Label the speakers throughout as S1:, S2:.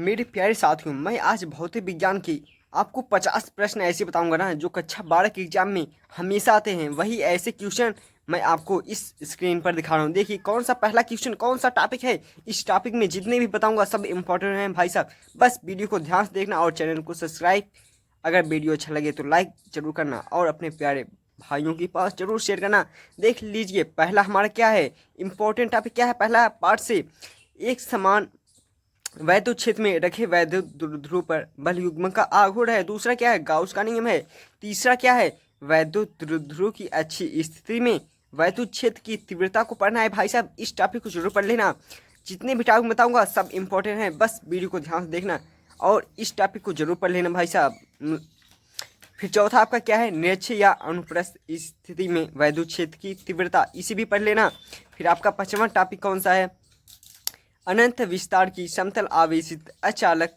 S1: मेरे प्यारे साथियों, मैं आज भौतिक विज्ञान की आपको 50 प्रश्न ऐसे बताऊंगा ना जो कक्षा 12 के एग्जाम में हमेशा आते हैं। वही ऐसे क्वेश्चन मैं आपको इस स्क्रीन पर दिखा रहा हूँ। देखिए कौन सा पहला क्वेश्चन, कौन सा टॉपिक है। इस टॉपिक में जितने भी बताऊंगा सब इंपॉर्टेंट हैं भाई साहब। बस वीडियो को ध्यान से देखना और चैनल को सब्सक्राइब, अगर वीडियो अच्छा लगे तो लाइक जरूर करना और अपने प्यारे भाइयों के पास जरूर शेयर करना। देख लीजिए पहला हमारा क्या है, इंपॉर्टेंट टॉपिक क्या है। पहला पार्ट से, एक समान वैद्युत क्षेत्र में रखे वैद्युत ध्रुव पर बल युग्म का आघूर्ण है। दूसरा क्या है, गाउस का नियम है। तीसरा क्या है, वैद्युत ध्रुव की अच्छी स्थिति में वैद्युत क्षेत्र की तीव्रता को पढ़ना है। भाई साहब इस टॉपिक को जरूर पढ़ लेना। जितने भी टॉपिक बताऊंगा सब इंपॉर्टेंट है, बस वीडियो को ध्यान से देखना और इस टॉपिक को जरूर पढ़ लेना भाई साहब। फिर चौथा आपका क्या है, निरक्ष या अनुप्रस्थ स्थिति में वैद्युत क्षेत्र की तीव्रता, इसे भी पढ़ लेना। फिर आपका पांचवा टॉपिक कौन सा है, अनंत विस्तार की समतल आवेशित अचालक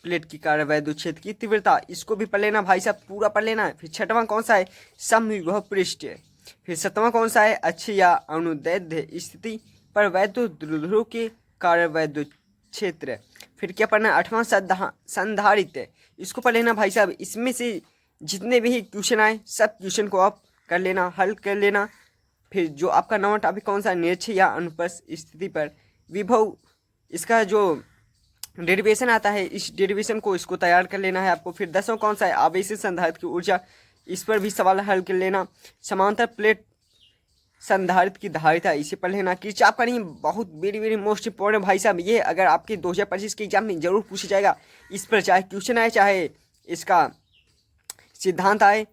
S1: प्लेट की कार्य वैद्युत क्षेत्र की तीव्रता, इसको भी पढ़ लेना भाई साहब, पूरा पढ़ लेना। फिर छठवां कौन सा है, समविभव पृष्ठ। फिर सतवां कौन सा है, अच्छी या अनुदैर्ध्य स्थिति पर वैद्युत ध्रुव के कार्य वैद्युत क्षेत्र। फिर क्या पढ़ना है, आठवां संधारित्र, इसको पढ़ लेना भाई साहब। इसमें से जितने भी क्वेश्चन आए सब क्वेश्चन को आप कर लेना, हल कर लेना। फिर जो आपका नवा टॉपिक कौन सा, निरक्ष या अनुप्रस्थ स्थिति पर विभव, इसका जो डेरिवेशन आता है, इस डेरिवेशन को इसको तैयार कर लेना है आपको। फिर 10वां कौन सा है, आवेशित संधारित्र की ऊर्जा, इस पर भी सवाल हल कर लेना। समांतर प्लेट संधारित्र की धारिता, इसे पढ़ लेना। किरचॉफ का नियम बहुत वेरी वेरी मोस्ट इंपॉर्टेंट भाई साहब, ये अगर आपके 2025 के एग्जाम में जरूर पूछा जाएगा। इस पर चाहे क्वेश्चन आए, चाहे इसका सिद्धांत आए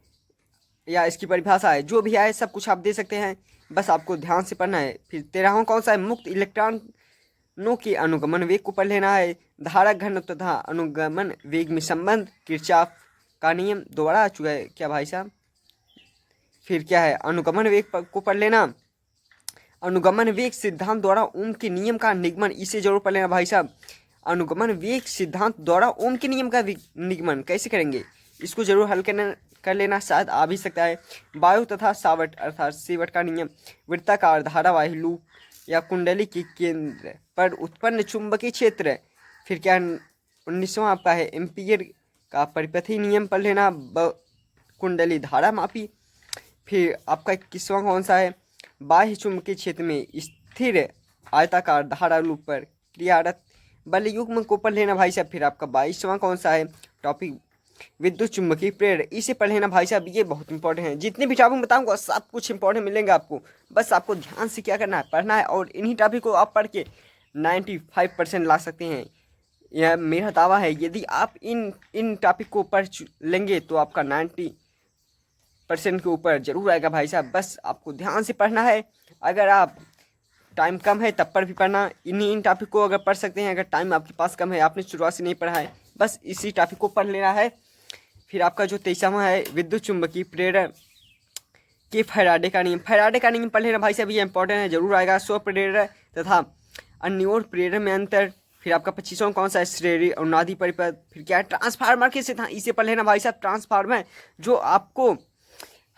S1: या इसकी परिभाषा है, जो भी आए सब कुछ आप दे सकते हैं, बस आपको ध्यान से पढ़ना है। फिर 13वां कौन सा है, मुक्त इलेक्ट्रॉनों के अनुगमन वेग को पढ़ लेना है। धारा घनत्व तथा अनुगमन वेग में संबंध, किरचॉफ का नियम दोबारा आ चुका है क्या भाई साहब। फिर क्या है, अनुगमन वेग को पढ़ लेना। अनुगमन वेग सिद्धांत द्वारा ओम के नियम का निगमन, इसे जरूर पढ़ लेना भाई साहब। अनुगमन वेग सिद्धांत द्वारा ओम के नियम का निगमन कैसे करेंगे, इसको जरूर हल कर लेना, शायद आ भी सकता है। वायु तथा सावट अर्थात सीवट का नियम, वृत्ताकार धारावाही लूप या कुंडली के केंद्र पर उत्पन्न चुंबकीय क्षेत्र। फिर क्या 19वां आपका है, एम्पियर का परिपथी नियम पढ़ लेना, कुंडली धारा मापी। फिर आपका 21वां कौन सा है, बाह्य चुंबकीय क्षेत्र में स्थिर आयताकार धारा लूप पर क्रियारत बल युग्म को पढ़ लेना भाई साहब। फिर आपका 22वां कौन सा है टॉपिक, विद्युत चुंबकीय प्रेरण, इसे पढ़ लेना भाई साहब, ये बहुत इंपॉर्टेंट है। जितने भी टॉपिक बताऊंगा सब कुछ इंपॉर्टेंट मिलेंगे आपको, बस आपको ध्यान से क्या करना है, पढ़ना है और इन्हीं टॉपिक को आप पढ़ के 95% ला सकते हैं। यह मेरा दावा है, यदि आप इन टॉपिक को पढ़ लेंगे तो आपका 90% के ऊपर जरूर आएगा भाई साहब। बस आपको ध्यान से पढ़ना है, अगर आप टाइम कम है तब पर भी पढ़ना, इन टॉपिक को अगर पढ़ सकते हैं। अगर टाइम आपके पास कम है, आपने शुरुआत से नहीं पढ़ा है, बस इसी टॉपिक को पढ़ लेना है। फिर आपका जो 23वां है, विद्युत चुंबकीय प्रेरण के फैराडे का नियम, फैराडे का नियम पढ़ लेना भाई साहब, ये इंपॉर्टेंट है, जरूर आएगा। स्व प्रेरण तथा अन्योर प्रेरण में अंतर। फिर आपका 25वां कौन सा है, श्रेणी और नादी परिपथ। फिर क्या है, ट्रांसफार्मर के सिद्धांत, इसे पढ़ लेना भाई साहब। ट्रांसफार्मर जो आपको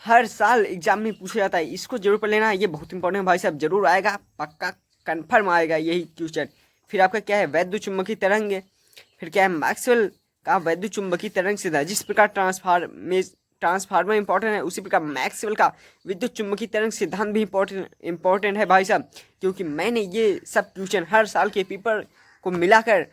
S1: हर साल एग्जाम में पूछा जाता है, इसको जरूर पढ़ लेना, ये बहुत इंपॉर्टेंट भाई साहब, जरूर आएगा, पक्का कन्फर्म आएगा यही क्वेश्चन। फिर आपका क्या है, वैद्युत चुंबकीय तरंग। फिर क्या है, मैक्सवेल का वैद्युत चुंबकीय तरंग सिद्धांत, जिस प्रकार ट्रांसफार्मर इंपॉर्टेंट है, उसी प्रकार मैक्सवेल का विद्युत चुंबकीय तरंग सिद्धांत भी इंपॉर्टेंट है भाई साहब। क्योंकि मैंने ये सब क्वेश्चन हर साल के पेपर को मिलाकर,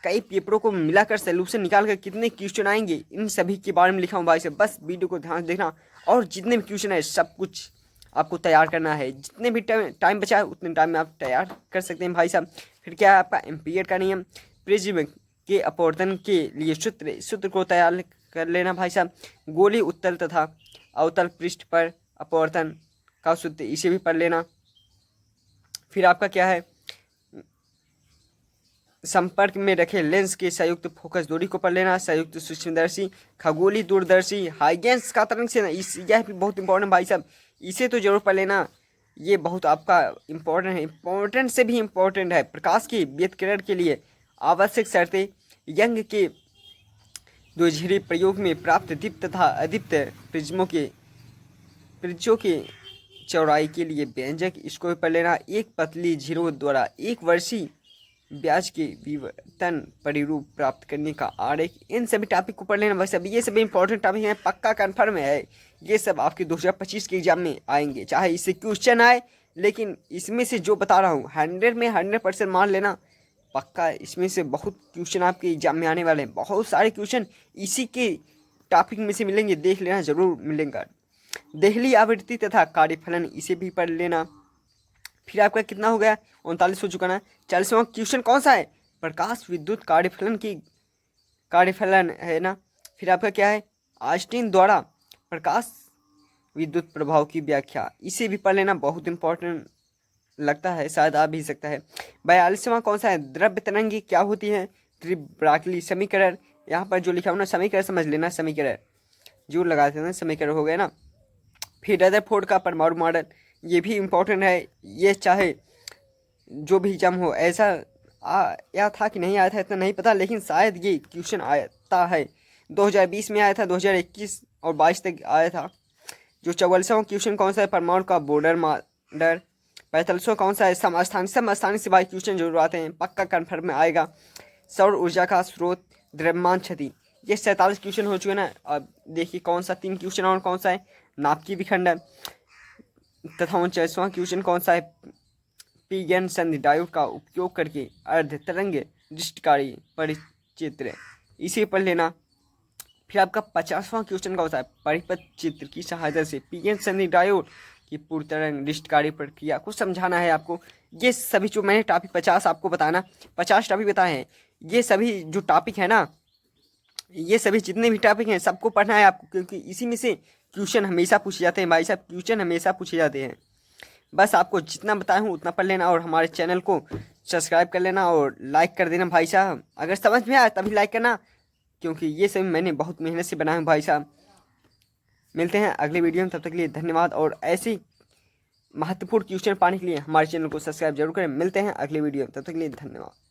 S1: कई पेपरों को मिलाकर सोल्यूशन निकाल कर कितने क्वेश्चन आएंगे, इन सभी के बारे में लिखा हूँ भाई साहब। बस वीडियो को ध्यान से देखना और जितने भी क्वेश्चन है सब कुछ आपको तैयार करना है। जितने भी टाइम बचा है उतने टाइम में आप तैयार कर सकते हैं भाई साहब। फिर क्या है आपका एम्पियर का नियम, प्रिज्म के अपवर्तन के लिए सूत्र को तैयार कर लेना भाई साहब। गोली उत्तल तथा अवतल पृष्ठ पर अपवर्तन का सूत्र, इसे भी पढ़ लेना। फिर आपका क्या है, संपर्क में रखे लेंस के संयुक्त फोकस दूरी को पढ़ लेना। संयुक्त सूक्ष्मदर्शी, खगोलीय दूरदर्शी, हाइगेंस का तरंग से, यह भी बहुत इंपॉर्टेंट भाई साहब, इसे तो जरूर पढ़ लेना, ये बहुत आपका इंपॉर्टेंट है, इंपॉर्टेंट से भी इंपॉर्टेंट है। प्रकाश की व्यतिकरण के लिए आवश्यक शर्तें, यंग के द्विध्रुवीय प्रयोग में प्राप्त दीप्त तथा अदीप्त प्रिज्मों की चौड़ाई के लिए व्यंजक, इसको भी पढ़ लेना। एक पतली झिरो द्वारा एक वर्षीय ब्याज के विवर्तन परिरूप प्राप्त करने का आरेख, इन सभी टॉपिक को पढ़ लेना भाई साहब। ये सभी इंपॉर्टेंट टॉपिक हैं, पक्का कन्फर्म है, ये सब आपके 2025 के एग्जाम में आएंगे, चाहे इससे क्वेश्चन आए, लेकिन इसमें से जो बता रहा हूँ 100 में 100% मान लेना पक्का। इसमें से बहुत क्वेश्चन आपके एग्जाम में आने वाले हैं, बहुत सारे क्वेश्चन इसी के टॉपिक में से मिलेंगे, देख लेना, जरूर मिलेंगे। देहली आवृत्ति तथा कार्यफलन, इसे भी पढ़ लेना। फिर आपका कितना हो गया, 39 हो चुका ना। 40वां क्वेश्चन कौन सा है, प्रकाश विद्युत कार्यफलन है ना। फिर आपका क्या है, आइंस्टीन द्वारा प्रकाश विद्युत प्रभाव की व्याख्या, इसे भी पढ़ लेना, बहुत इंपॉर्टेंट लगता है, शायद आ भी सकता है। 42वां कौन सा है, द्रव्य तरंगी क्या होती है, त्रिब्राकली समीकरण, यहाँ पर जो लिखा हो ना समीकरण समझ लेना, समीकरण जो लगाते हैं समीकरण हो गया ना। फिर रदरफोर्ड का परमाणु मॉडल, ये भी इम्पोर्टेंट है, ये चाहे जो भी एग्जाम हो, ऐसा आया था कि नहीं आया था इतना नहीं पता, लेकिन शायद ये क्वेश्चन आता है। 2020 में आया था, 2021 और 22 तक आया था। जो 44वां क्वेश्चन कौन सा है, परमाणु का बॉर्डर मॉडल। 45वां कौन सा है, समस्थानिक से भाई क्वेश्चन जरूर आते हैं, पक्का कन्फर्म में आएगा। सौर ऊर्जा का स्रोत, द्रव्यमान क्षति, ये 47 क्वेश्चन हो चुके ना। अब देखिए कौन सा 3 क्वेश्चन और कौन सा है, नाभिकीय विखंडन। तथा 49वां क्वेश्चन कौन सा है, पीगन संधि डायोड का उपयोग करके अर्ध तरंग दृष्टिकारी परिचित्र, इसे पढ़ लेना। फिर आपका 50वां क्वेश्चन कौन सा है, परिपथ चित्र की सहायता से पीगन संधि डायोड की पूर्ण तरंग दृष्टिकारी प्रक्रिया को समझाना है आपको। ये सभी जो मैंने टॉपिक 50 आपको बताना, 50 टॉपिक बताए हैं, ये सभी जो टॉपिक है ना, ये सभी जितने भी टॉपिक हैं सबको पढ़ना है आपको, क्योंकि इसी में से क्वेश्चन हमेशा पूछे जाते हैं भाई साहब, क्वेश्चन हमेशा पूछे जाते हैं। बस आपको जितना बताया हूँ उतना पढ़ लेना, और हमारे चैनल को सब्सक्राइब कर लेना और लाइक कर देना भाई साहब। अगर समझ में आया तभी लाइक करना, क्योंकि ये सभी मैंने बहुत मेहनत से बनाए हैं भाई साहब। मिलते हैं अगले वीडियो में, तब तक के लिए धन्यवाद। और ऐसे महत्वपूर्ण क्वेश्चन पाने के लिए हमारे चैनल को सब्सक्राइब जरूर करें। मिलते हैं अगले वीडियो में, तब तक के लिए धन्यवाद।